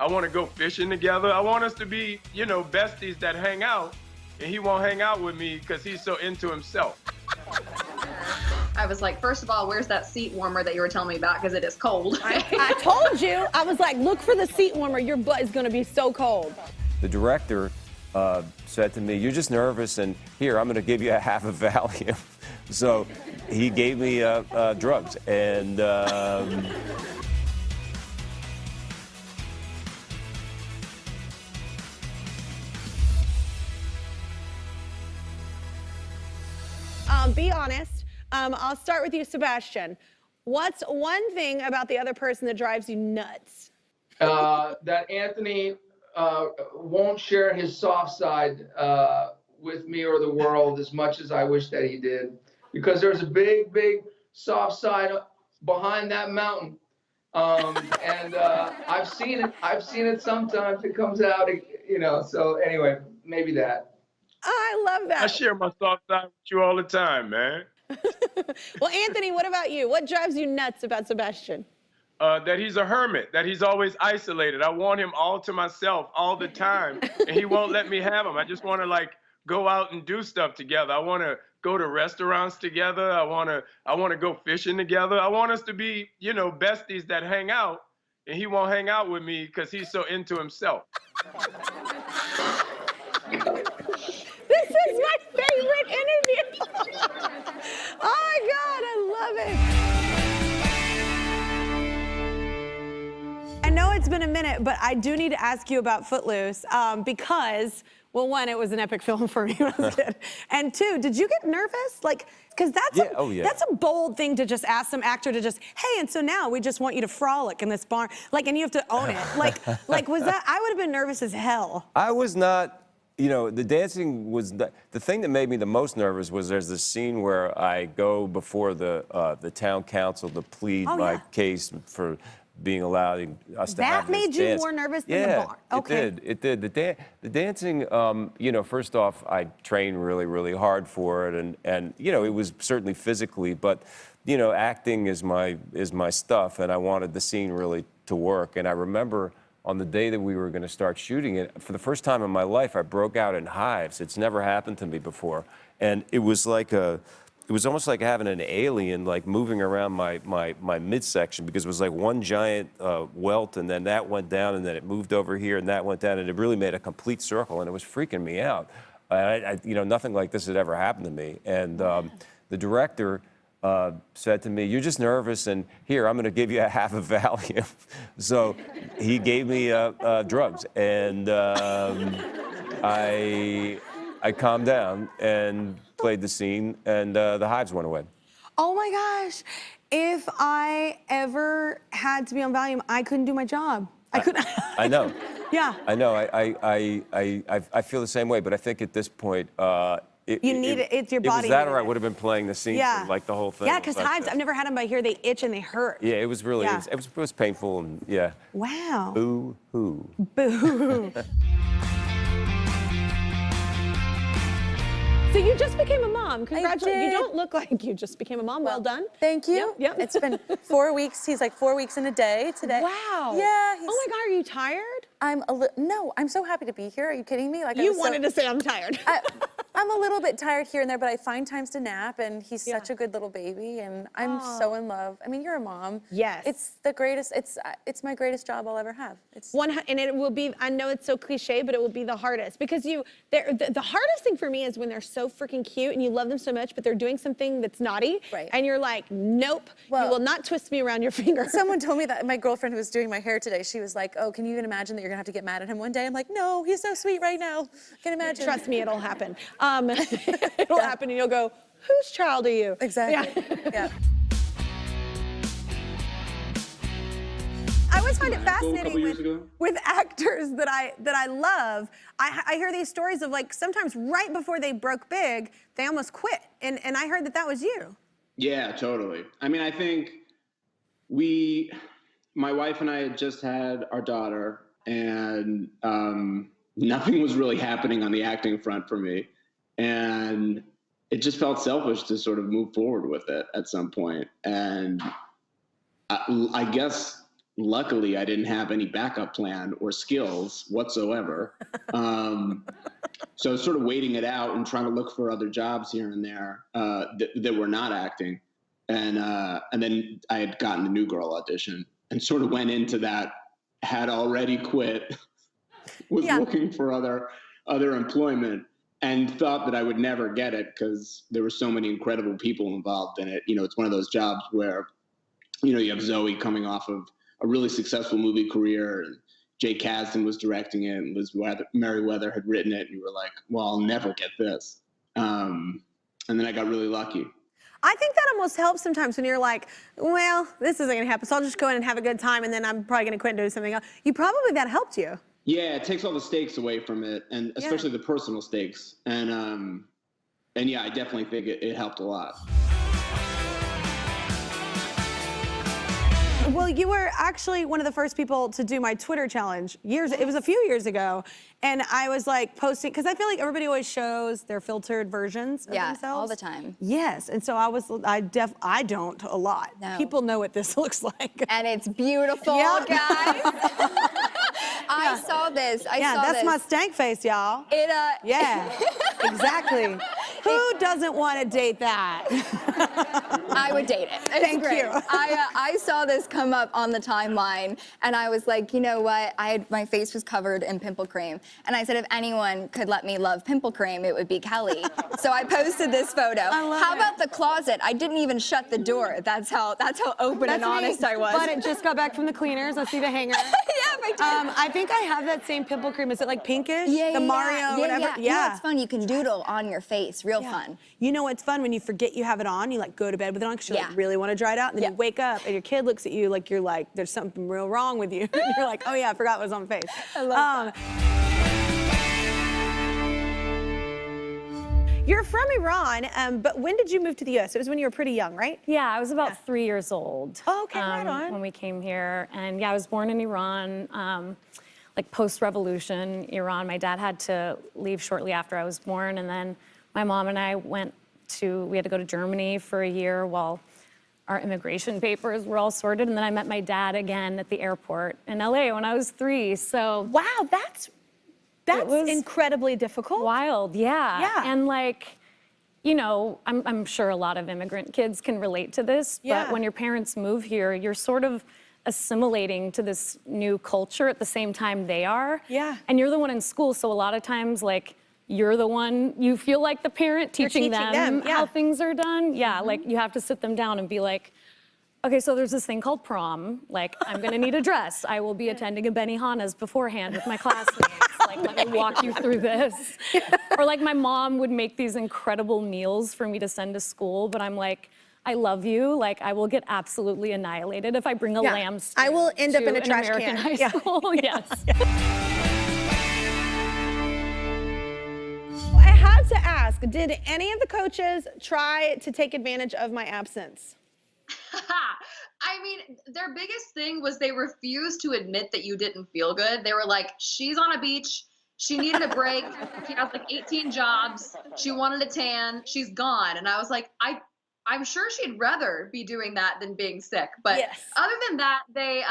I want to go fishing together. I want us to be, you know, besties that hang out, and he won't hang out with me because he's so into himself. I was like, first of all, where's that seat warmer that you were telling me about? Because it is cold. I told you. I was like, look for the seat warmer. Your butt is going to be so cold. The director said to me, "You're just nervous, and here, I'm going to give you a half a Valium." So he gave me drugs, and be honest. I'll start with you, Sebastian. What's one thing about the other person that drives you nuts? That Anthony won't share his soft side with me or the world as much as I wish that he did, because there's a big, big soft side behind that mountain. And I've seen it sometimes. It comes out, you know. So anyway, maybe that. I love that. I share my soft side with you all the time, man. Well, Anthony, what about you? What drives you nuts about Sebastian? That he's a hermit, that he's always isolated. I want him all to myself all the time, and he won't let me have him. I just want to, like, go out and do stuff together. I want to go to restaurants together. I want to go fishing together. I want us to be, you know, besties that hang out, and he won't hang out with me because he's so into himself. This is my favorite interview. Oh my God, I love it. I know it's been a minute, but I do need to ask you about Footloose because, well, one, it was an epic film for me when I was a kid. And two, did you get nervous? Like, because that's, that's a bold thing to just ask some actor to just, hey, and so now we just want you to frolic in this barn. Like, and you have to own it. Like was that, I would have been nervous as hell. I was not. You know, the dancing was the thing that made me the most nervous. Was there's this scene where I go before the town council to plead my case for being allowed us to have this That made you dance. more nervous than the bar. Okay. It did. The dancing, you know, first off, I trained really, really hard for it, and you know, it was certainly physically, but you know, acting is my stuff, and I wanted the scene really to work. And I remember, on the day that we were going to start shooting it, for the first time in my life, I broke out in hives. It's never happened to me before. And it was like it was almost like having an alien like moving around my midsection, because it was like one giant welt, and then that went down, and then it moved over here, and that went down, and it really made a complete circle, and it was freaking me out. You know, nothing like this had ever happened to me. And the director said to me, "You're just nervous, and here, I'm going to give you a half a Valium." So he gave me drugs, and I calmed down and played the scene, and the hives went away. Oh my gosh. If I ever had to be on Valium, I couldn't do my job. I couldn't. I know. Yeah. I know. I feel the same way, but I think at this point, you need it. It's your body. It was that, or I would have been playing the scene for like the whole thing. Yeah, because hives, I've never had them by here. They itch and they hurt. Yeah, it was really, it was painful, and yeah. Wow. Boo hoo. Boo hoo. So you just became a mom. Congratulations. You don't look like you just became a mom. Well done. Thank you. Yep. It's been 4 weeks. He's like 4 weeks in a day today. Wow. Yeah. Oh my God, are you tired? No, I'm so happy to be here. Are you kidding me? Like, you wanted to say I'm tired. I'm a little bit tired here and there, but I find times to nap, and he's such a good little baby, and I'm so in love. I mean, you're a mom. Yes. It's the greatest, it's my greatest job I'll ever have. And it will be, I know it's so cliche, but it will be the hardest, because the hardest thing for me is when they're so freaking cute and you love them so much, but they're doing something that's naughty. Right. And you're like, nope, you will not twist me around your finger. Someone told me that, my girlfriend who was doing my hair today, she was like, oh, can you even imagine that you're gonna have to get mad at him one day? I'm like, no, he's so sweet right now. Can imagine. Trust me, it'll happen. It'll happen, and you'll go, whose child are you? Exactly. Yeah. I always find it fascinating with actors that I love. I hear these stories of, like, sometimes right before they broke big, they almost quit. And I heard that was you. Yeah, totally. I mean, I think my wife and I had just had our daughter, and nothing was really happening on the acting front for me. And it just felt selfish to sort of move forward with it at some point. And I guess luckily I didn't have any backup plan or skills whatsoever. So I was sort of waiting it out and trying to look for other jobs here and there that were not acting. And then I had gotten the New Girl audition and sort of went into that, had already quit, was looking for other employment, and thought that I would never get it because there were so many incredible people involved in it. You know, it's one of those jobs where, you know, you have Zoe coming off of a really successful movie career, and Jay Kasdan was directing it, and Liz Merriweather had written it, and you were like, well, I'll never get this. And then I got really lucky. I think that almost helps sometimes when you're like, well, this isn't gonna happen, so I'll just go in and have a good time, and then I'm probably gonna quit and do something else. That helped you. Yeah, it takes all the stakes away from it, and especially the personal stakes. And yeah, I definitely think it helped a lot. Well, you were actually one of the first people to do my Twitter challenge it was a few years ago, and I was like posting, because I feel like everybody always shows their filtered versions of themselves. all the time. Yes, and so I don't a lot. No. People know what this looks like. And it's beautiful, guys. I saw this. I saw that's this. my stank face, y'all. Yeah, exactly. Who doesn't want to date that? I would date it. It's Thank great. you. I saw this come up on the timeline, and I was like, you know what? My face was covered in pimple cream, and I said, if anyone could let me love pimple cream, it would be Kelly. So I posted this photo. How about the closet? I didn't even shut the door. That's how open and honest I was. But it just got back from the cleaners. I see the hanger. I think I have that same pimple cream. Is it like pinkish? The Mario, whatever. You know, it's fun. You can doodle on your face. Real fun. You know what's fun? When you forget you have it on, you like go to bed with it on because you like, really want to dry it out, and then you wake up and your kid looks at you like you're like, there's something real wrong with you. And you're like, oh yeah, I forgot it was on my face. I love that. You're from Iran, but when did you move to the U.S.? It was when you were pretty young, right? Yeah, I was about 3 years old. Oh, okay, right on. When we came here. And yeah, I was born in Iran, like post-revolution Iran. My dad had to leave shortly after I was born, and then my mom and I we had to go to Germany for a year while our immigration papers were all sorted, and then I met my dad again at the airport in LA when I was 3, so. Wow, that's incredibly difficult. Wild, yeah. And like, you know, I'm sure a lot of immigrant kids can relate to this, but when your parents move here, you're sort of assimilating to this new culture at the same time they are. Yeah. And you're the one in school, so a lot of times, like, you're the one, you feel like the parent teaching them how things are done. Yeah, like you have to sit them down and be like, okay, so there's this thing called prom. Like, I'm gonna need a dress. I will be attending a Benihana's beforehand with my classmates. Like, let me walk you through this. Or like my mom would make these incredible meals for me to send to school, but I'm like, I love you. Like, I will get absolutely annihilated if I bring a lamb stew. I will end up in a trash American can. high school. Yes. I have to ask, did any of the coaches try to take advantage of my absence? I mean, their biggest thing was they refused to admit that you didn't feel good. They were like, she's on a beach. She needed a break. She has like 18 jobs. She wanted a tan. She's gone. And I was like, I'm sure she'd rather be doing that than being sick. But other than that, they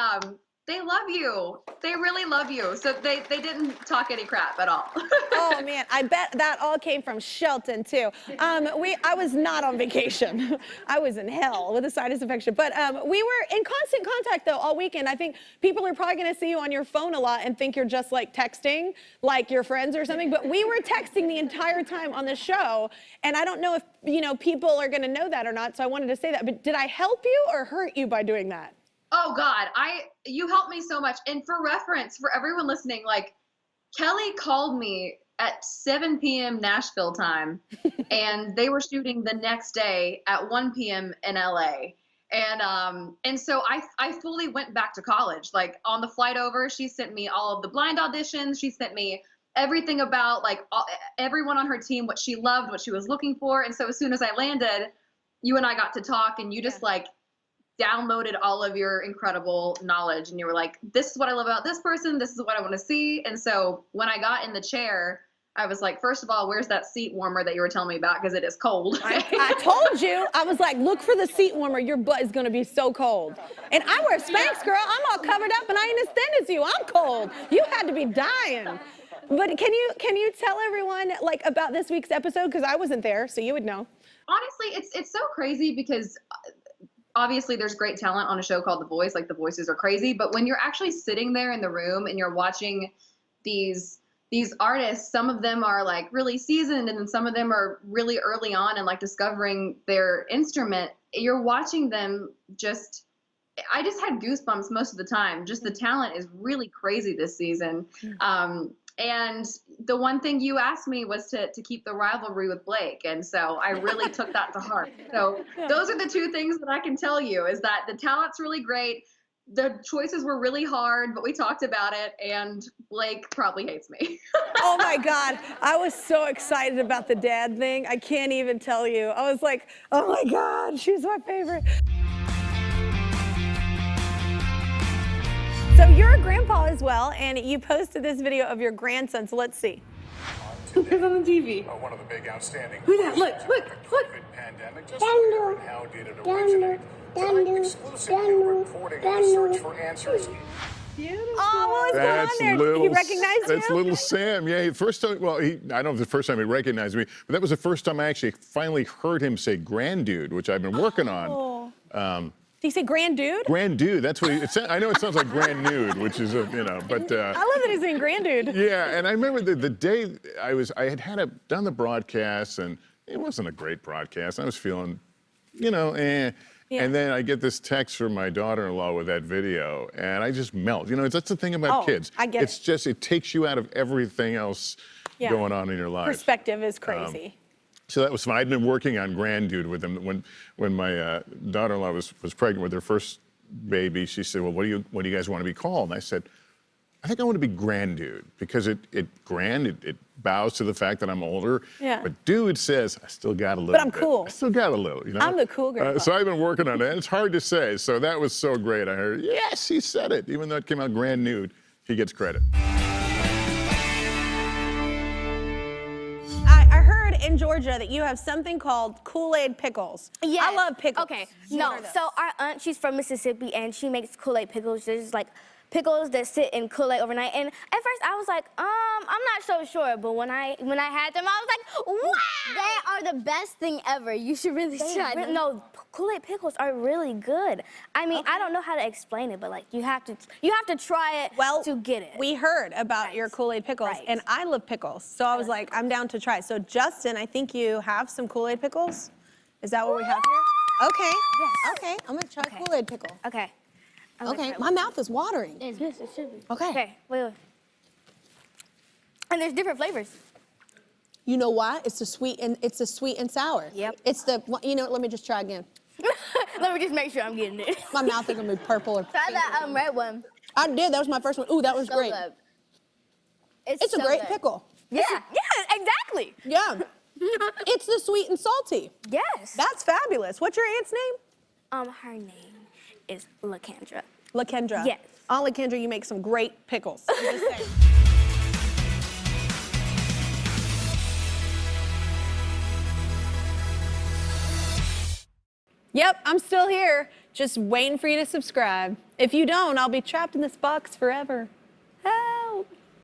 love you. They really love you. So they didn't talk any crap at all. Oh man, I bet that all came from Shelton too. I was not on vacation. I was in hell with a sinus infection. But we were in constant contact though all weekend. I think people are probably gonna see you on your phone a lot and think you're just like texting like your friends or something. But we were texting the entire time on the show. And I don't know if people are gonna know that or not. So I wanted to say that. But did I help you or hurt you by doing that? Oh God, you helped me so much. And for reference, for everyone listening, like Kelly called me at 7 p.m. Nashville time, and they were shooting the next day at 1 p.m. in LA. And so I fully went back to college. Like on the flight over, she sent me all of the blind auditions. She sent me everything about like everyone on her team, what she loved, what she was looking for. And so as soon as I landed, you and I got to talk, and you just like downloaded all of your incredible knowledge, and you were like, this is what I love about this person, this is what I want to see. And so when I got in the chair, I was like, first of all, where's that seat warmer that you were telling me about? Because it is cold. I told you. I was like, look for the seat warmer. Your butt is going to be so cold. And I wear Spanx, girl. I'm all covered up and I ain't as thin as you. I'm cold. You had to be dying. But can you tell everyone like about this week's episode? Because I wasn't there, so you would know. Honestly, it's so crazy because obviously there's great talent on a show called The Voice. Like the voices are crazy. But when you're actually sitting there in the room and you're watching these artists, some of them are like really seasoned and then some of them are really early on and like discovering their instrument. You're watching them just, I just had goosebumps most of the time. Just the talent is really crazy this season. And the one thing you asked me was to keep the rivalry with Blake. And so I really took that to heart. So those are the two things that I can tell you is that the talent's really great. The choices were really hard, but we talked about it, and Blake probably hates me. Oh my God, I was so excited about the dad thing. I can't even tell you. I was like, oh my God, she's my favorite. So you're a grandpa as well, and you posted this video of your grandson, so let's see. Who's on the TV? One of the big outstanding. Who that? Look. COVID pandemic. Just wondering how did it originate? Tonight, exclusive new reporting on a search for answers. Oh, what was going on there? Did he recognize you? That's little Sam. Yeah, first time. Well, I don't know if the first time he recognized me, but that was the first time I actually finally heard him say "grand dude," which I've been working on. Did he say grand dude? Grand dude. That's what he. I know it sounds like grand nude, which is but. I love that he's saying grand dude. Yeah, and I remember the day I had done the broadcast, and it wasn't a great broadcast. I was feeling, Yeah. And then I get this text from my daughter-in-law with that video, and I just melt. That's the thing about kids. I get it. It takes you out of everything else going on in your life. Perspective is crazy. So that was fun. I'd been working on Grand Dude with them when my daughter-in-law was pregnant with her first baby. She said, "Well, what do you guys want to be called?" And I said, "I think I want to be Grand Dude because it bows to the fact that I'm older. Yeah. But dude says I still got a little. But I'm bit. cool. I still got a little. I'm the cool girl. So I've been working on it. And it's hard to say. So that was so great. I heard, yes, he said it. Even though it came out Grand Nude, he gets credit. I heard in Georgia that you have something called Kool-Aid pickles. Yes. I love pickles. Okay. No. So our aunt, she's from Mississippi, and she makes Kool-Aid pickles. There's like pickles that sit in Kool-Aid overnight. And at first I was like, I'm not so sure. But when I had them, I was like, wow! They are the best thing ever. You should really try them. No, Kool-Aid pickles are really good. I mean, I don't know how to explain it, but like you have to try it to get it. We heard about your Kool-Aid pickles, and I love pickles. So I was like, I'm down to try. So Justin, I think you have some Kool-Aid pickles. Is that what we have here? Okay. Yes. Okay, I'm gonna try Kool-Aid pickle. Okay. Okay, my mouth is watering. Yes, it should be. Okay. Okay, wait. And there's different flavors. You know why? It's a sweet and sour. Yep. It's let me just try again. Let me just make sure I'm getting it. My mouth is gonna be purple or Try that red one. I did, that was my first one. Ooh, that was So great. good. It's so a great good. pickle. Yeah, exactly. Yeah. It's the sweet and salty. Yes. That's fabulous. What's your aunt's name? Her name is LaKendra. LaKendra. Yes. Oh, LaKendra, you make some great pickles. I'm just saying. Yep, I'm still here, just waiting for you to subscribe. If you don't, I'll be trapped in this box forever.